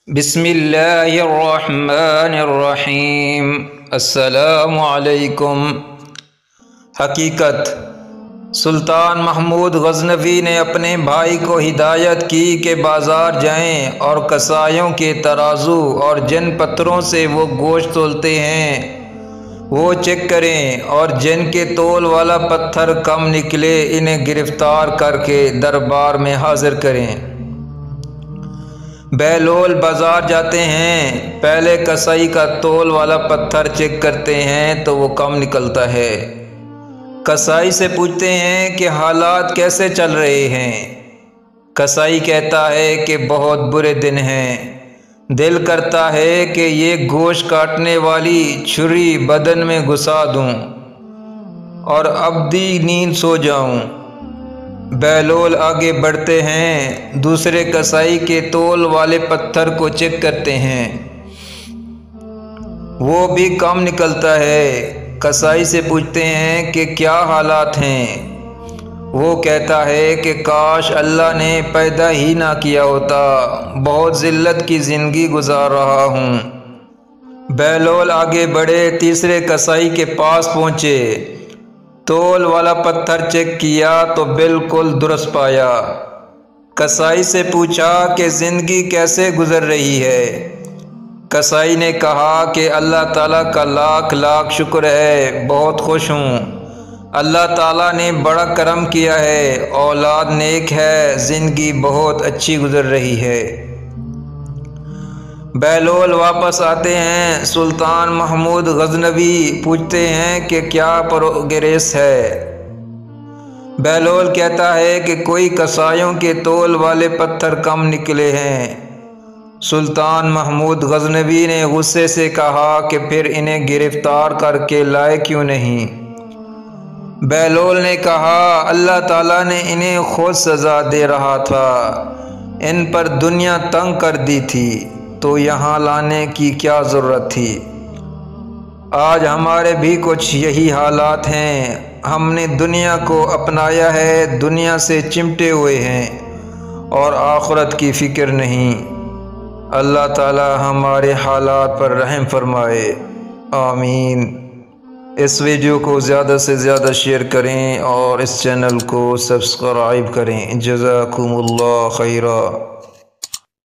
بسم اللہ الرحمن الرحیم۔ السلام علیکم۔ حقیقت: سلطان محمود غزنوی نے اپنے بھائی کو ہدایت کی کہ بازار جائیں اور کسائیوں کے ترازو اور جن پتھروں سے وہ گوشت تولتے ہیں وہ چیک کریں، اور جن کے تول والا پتھر کم نکلے انہیں گرفتار کر کے دربار میں حاضر کریں۔ بہلول بازار جاتے ہیں، پہلے کسائی کا تول والا پتھر چیک کرتے ہیں تو وہ کم نکلتا ہے۔ کسائی سے پوچھتے ہیں کہ حالات کیسے چل رہے ہیں۔ کسائی کہتا ہے کہ بہت برے دن ہیں، دل کرتا ہے کہ یہ گوشت کاٹنے والی چھری بدن میں گھسا دوں اور ابدی نیند سو جاؤں۔ بہلول آگے بڑھتے ہیں، دوسرے کسائی کے تول والے پتھر کو چیک کرتے ہیں، وہ بھی کم نکلتا ہے۔ کسائی سے پوچھتے ہیں کہ کیا حالات ہیں۔ وہ کہتا ہے کہ کاش اللہ نے پیدا ہی نہ کیا ہوتا، بہت ذلت کی زندگی گزار رہا ہوں۔ بہلول آگے بڑھے، تیسرے کسائی کے پاس پہنچے، تول والا پتھر چیک کیا تو بالکل درست پایا۔ کسائی سے پوچھا کہ زندگی کیسے گزر رہی ہے۔ کسائی نے کہا کہ اللہ تعالیٰ کا لاکھ لاکھ شکر ہے، بہت خوش ہوں۔ اللہ تعالیٰ نے بڑا کرم کیا ہے، اولاد نیک ہے، زندگی بہت اچھی گزر رہی ہے۔ بہلول واپس آتے ہیں، سلطان محمود غزنوی پوچھتے ہیں کہ کیا پروگریس ہے۔ بہلول کہتا ہے کہ کوئی کسائیوں کے تول والے پتھر کم نکلے ہیں۔ سلطان محمود غزنوی نے غصے سے کہا کہ پھر انہیں گرفتار کر کے لائے کیوں نہیں؟ بہلول نے کہا اللہ تعالیٰ نے انہیں خود سزا دے رہا تھا، ان پر دنیا تنگ کر دی تھی تو یہاں لانے کی کیا ضرورت تھی؟ آج ہمارے بھی کچھ یہی حالات ہیں، ہم نے دنیا کو اپنایا ہے، دنیا سے چمٹے ہوئے ہیں اور آخرت کی فکر نہیں۔ اللہ تعالی ہمارے حالات پر رحم فرمائے، آمین۔ اس ویڈیو کو زیادہ سے زیادہ شیئر کریں اور اس چینل کو سبسکرائب کریں۔ جزاکم اللہ خیرا۔